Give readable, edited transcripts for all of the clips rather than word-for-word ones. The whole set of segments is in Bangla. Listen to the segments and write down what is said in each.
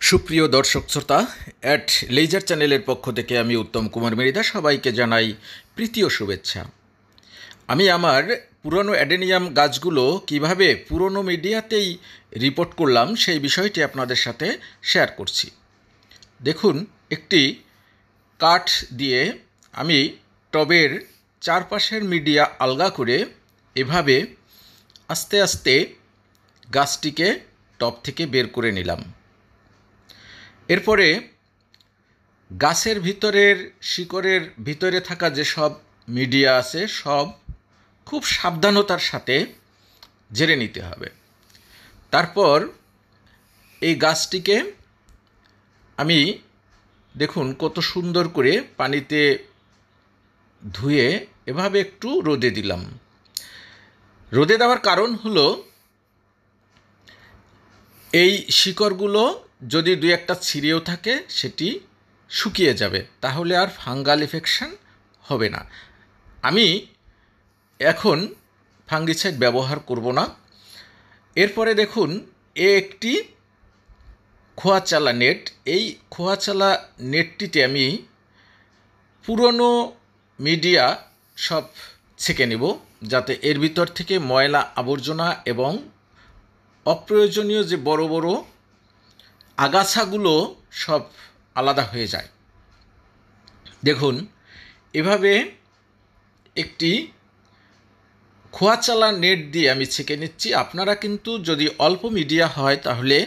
সুপ্রিয় দর্শক শ্রোতা, অ্যাট লেজার চ্যানেলের পক্ষ থেকে আমি উত্তম কুমার মৃধা সবাইকে জানাই প্রীতি ও শুভেচ্ছা। আমি আমার পুরনো অ্যাডেনিয়াম গাছগুলো কিভাবে পুরনো মিডিয়াতেই রিপোর্ট করলাম সেই বিষয়টি আপনাদের সাথে শেয়ার করছি। দেখুন, একটি কাঠ দিয়ে আমি টবের চারপাশের মিডিয়া আলগা করে এভাবে আস্তে আস্তে গাছটিকে টব থেকে বের করে নিলাম। এরপরে গাছের ভিতরের শিকড়ের ভিতরে থাকা যেসব মিডিয়া আছে সব খুব সাবধানতার সাথে ঝেড়ে নিতে হবে। তারপর এই গাছটিকে আমি দেখুন কত সুন্দর করে পানিতে ধুয়ে এভাবে একটু রোদে দিলাম। রোদে দেওয়ার কারণ হলো এই শিকড়গুলো যদি দুই একটা ছিঁড়েও থাকে সেটি শুকিয়ে যাবে, তাহলে আর ফাঙ্গাল ইনফেকশন হবে না। আমি এখন ফাঙ্গিসাইড ব্যবহার করব না। এরপরে দেখুন একটি খোয়াচালা নেট, এই খোয়াচালা নেটটিতে আমি পুরনো মিডিয়া সব ছেঁকে নেব, যাতে এর ভিতর থেকে ময়লা আবর্জনা এবং অপ্রয়োজনীয় যে বড় বড় আগাছাগুলো সব আলাদা হয়ে যায়। দেখুন এভাবে একটি খোয়াচালা নেট দিয়ে আমি ছেঁকে নিচ্ছি। আপনারা কিন্তু যদি অল্প মিডিয়া হয় তাহলে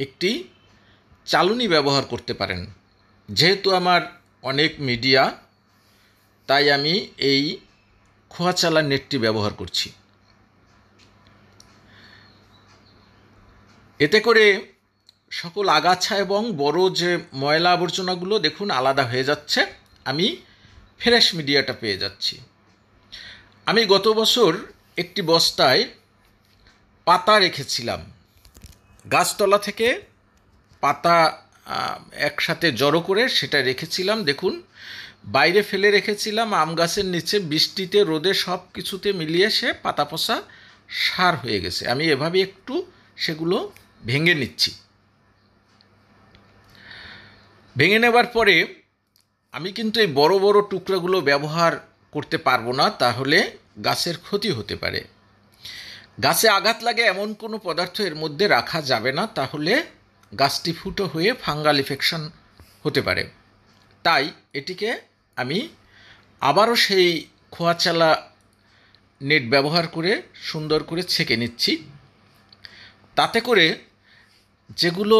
একটি চালুনি ব্যবহার করতে পারেন। যেহেতু আমার অনেক মিডিয়া, তাই আমি এই খোয়াচালা নেটটি ব্যবহার করছি। এতে করে সকল আগাছা এবং বড় যে ময়লা আবর্জনাগুলো দেখুন আলাদা হয়ে যাচ্ছে, আমি ফ্রেশ মিডিয়াটা পেয়ে যাচ্ছি। আমি গত বছর একটি বস্তায় পাতা রেখেছিলাম, গাছতলা থেকে পাতা একসাথে জড়ো করে সেটা রেখেছিলাম। দেখুন বাইরে ফেলে রেখেছিলাম, আম গাছের নিচে বৃষ্টিতে রোদে সব কিছুতে মিলিয়ে সে পাতা পচা সার হয়ে গেছে। আমি এভাবে একটু সেগুলো ভেঙে নিচ্ছি। ভেঙে নেবার পরে আমি কিন্তু এই বড় বড় টুকরাগুলো ব্যবহার করতে পারবো না, তাহলে গাছের ক্ষতি হতে পারে। গাছে আঘাত লাগে এমন কোনো পদার্থ এর মধ্যে রাখা যাবে না, তাহলে গাছটি ফুটো হয়ে ফাঙ্গাল ইনফেকশন হতে পারে। তাই এটিকে আমি আবারও সেই খোয়াচালা নেট ব্যবহার করে সুন্দর করে ছেঁকে নিচ্ছি। তাতে করে যেগুলো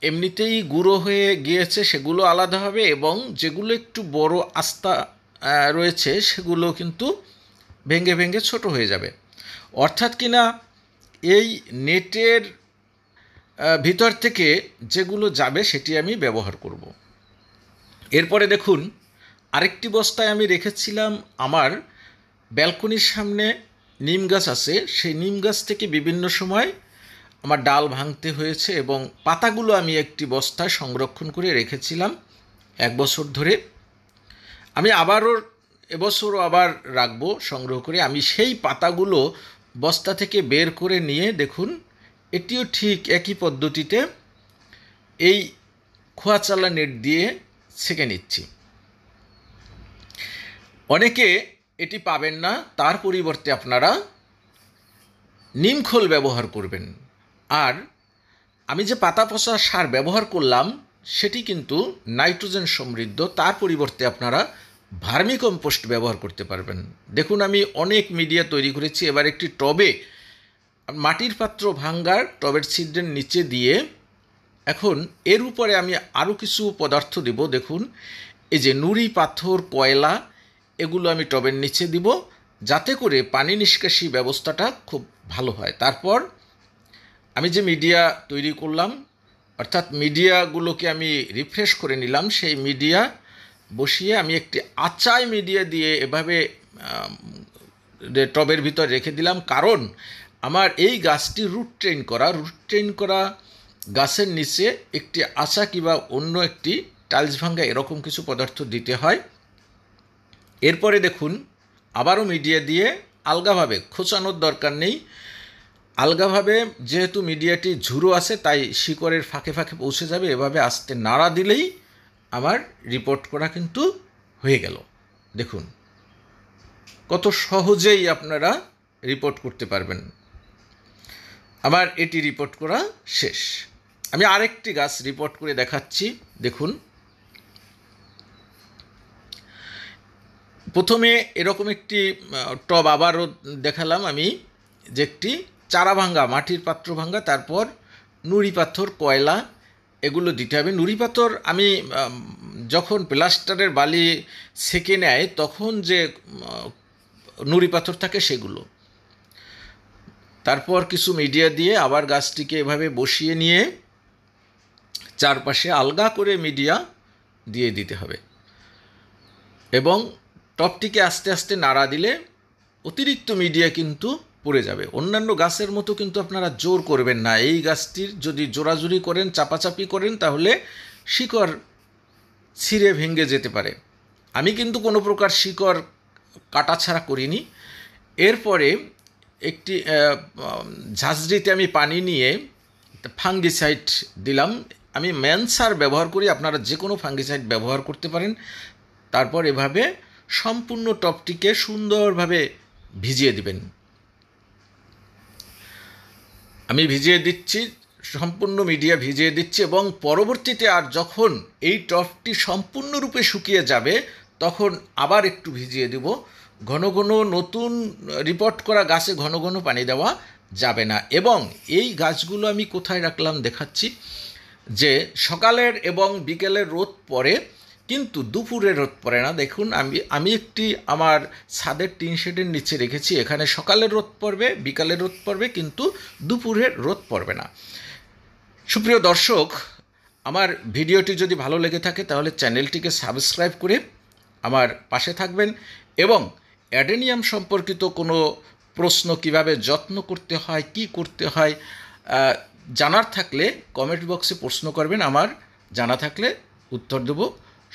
এমনিতেই গুঁড়ো হয়ে গিয়েছে সেগুলো আলাদা হবে, এবং যেগুলো একটু বড় আস্থা রয়েছে সেগুলো কিন্তু ভেঙে ভেঙে ছোট হয়ে যাবে। অর্থাৎ কিনা এই নেটের ভিতর থেকে যেগুলো যাবে সেটি আমি ব্যবহার করব। এরপরে দেখুন আরেকটি বস্তায় আমি রেখেছিলাম, আমার ব্যালকনির সামনে নিম গাছ আছে, সেই নিম গাছ থেকে বিভিন্ন সময় আমার ডাল ভাঙতে হয়েছে এবং পাতাগুলো আমি একটি বস্তায় সংরক্ষণ করে রেখেছিলাম 1 বছর ধরে। আমি এবছরও আবার রাখবো সংগ্রহ করে। আমি সেই পাতাগুলো বস্তা থেকে বের করে নিয়ে দেখুন এটিও ঠিক একই পদ্ধতিতে এই খোয়াচালা নেট দিয়ে ছেঁকে নিচ্ছি। অনেকে এটি পাবেন না, তার পরিবর্তে আপনারা নিমখোল ব্যবহার করবেন। আর আমি যে পাতা পচা সার ব্যবহার করলাম সেটি কিন্তু নাইট্রোজেন সমৃদ্ধ, তার পরিবর্তে আপনারা ভার্মি কম্পোস্ট ব্যবহার করতে পারবেন। দেখুন আমি অনেক মিডিয়া তৈরি করেছি। এবার একটি টবে মাটির পাত্র ভাঙ্গার টবের ছিদ্রের নিচে দিয়ে এখন এর উপরে আমি আরও কিছু পদার্থ দেব। দেখুন এই যে নুড়ি পাথর কয়লা এগুলো আমি টবের নিচে দিব, যাতে করে পানি নিষ্কাশি ব্যবস্থাটা খুব ভালো হয়। তারপর আমি যে মিডিয়া তৈরি করলাম, অর্থাৎ মিডিয়াগুলোকে আমি রিফ্রেশ করে নিলাম, সেই মিডিয়া বসিয়ে আমি একটি আচাই মিডিয়া দিয়ে এভাবে টবের ভিতর রেখে দিলাম। কারণ আমার এই গাছটি রুট ট্রেন করা গাছের নিচে একটি আচা কিংবা অন্য একটি টাইলস ভাঙ্গা এরকম কিছু পদার্থ দিতে হয়। এরপরে দেখুন আবারও মিডিয়া দিয়ে আলগাভাবে খোঁচানোর দরকার নেই, আলগাভাবে যেহেতু মিডিয়াটি ঝুরো আছে তাই শিকড়ের ফাঁকে ফাঁকে পৌঁছে যাবে। এভাবে আস্তে নাড়া দিলেই আমার রিপোর্ট করা কিন্তু হয়ে গেল। দেখুন কত সহজেই আপনারা রিপোর্ট করতে পারবেন। আমার এটি রিপোর্ট করা শেষ। আমি আরেকটি গাছ রিপোর্ট করে দেখাচ্ছি। দেখুন প্রথমে এরকম একটি টব আবারও দেখালাম আমি, যে একটি চারা ভাঙ্গা, মাটির পাত্র ভাঙ্গা, তারপর নুড়ি পাথর, কয়লা এগুলো দিতে হবে। নুড়ি পাথর আমি যখন প্লাস্টারের বালি সেকে নেয় তখন যে নুড়ি পাথর থাকে সেগুলো, তারপর কিছু মিডিয়া দিয়ে আবার গাছটিকে এভাবে বসিয়ে নিয়ে চারপাশে আলগা করে মিডিয়া দিয়ে দিতে হবে এবং টপটিকে আস্তে আস্তে নাড়া দিলে অতিরিক্ত মিডিয়া কিন্তু পড়ে যাবে। অন্যান্য গাছের মতো কিন্তু আপনারা জোর করবেন না। এই গাছটির যদি জোরাজুরি করেন, চাপাচাপি করেন, তাহলে শিকড় ছিঁড়ে ভেঙে যেতে পারে। আমি কিন্তু কোনো প্রকার শিকড় কাটা ছাড়া করিনি। এরপরে একটি ঝাঁঝরিতে আমি পানি নিয়ে ফাঙ্গিসাইড দিলাম। আমি ম্যানসার ব্যবহার করি, আপনারা যে কোনো ফাঙ্গিসাইড ব্যবহার করতে পারেন। তারপর এভাবে সম্পূর্ণ টপটিকে সুন্দরভাবে ভিজিয়ে দিবেন। আমি ভিজিয়ে দিচ্ছি, সম্পূর্ণ মিডিয়া ভিজিয়ে দিচ্ছি এবং পরবর্তীতে আর যখন এই টপটি সম্পূর্ণরূপে শুকিয়ে যাবে তখন আবার একটু ভিজিয়ে দেব। ঘন ঘন নতুন রিপোর্ট করা গাছে ঘন ঘন পানি দেওয়া যাবে না। এবং এই গাছগুলো আমি কোথায় রাখলাম দেখাচ্ছি, যে সকালের এবং বিকেলের রোদ পড়ে কিন্তু দুপুরে রোদ পড়ে না। দেখুন আমি একটি আমার ছাদের টিন শেডের নিচে রেখেছি, এখানে সকালের রোদ পড়বে, বিকালের রোদ পড়বে, কিন্তু দুপুরের রোদ পড়বে না। সুপ্রিয় দর্শক, আমার ভিডিওটি যদি ভালো লেগে থাকে তাহলে চ্যানেলটিকে সাবস্ক্রাইব করে আমার পাশে থাকবেন এবং অ্যাডেনিয়াম সম্পর্কিত কোনো প্রশ্ন, কিভাবে যত্ন করতে হয়, কি করতে হয় জানার থাকলে কমেন্ট বক্সে প্রশ্ন করবেন। আমার জানা থাকলে উত্তর দেব।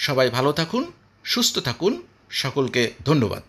সবাই ভালো থাকুন, সুস্থ থাকুন, সকলকে ধন্যবাদ।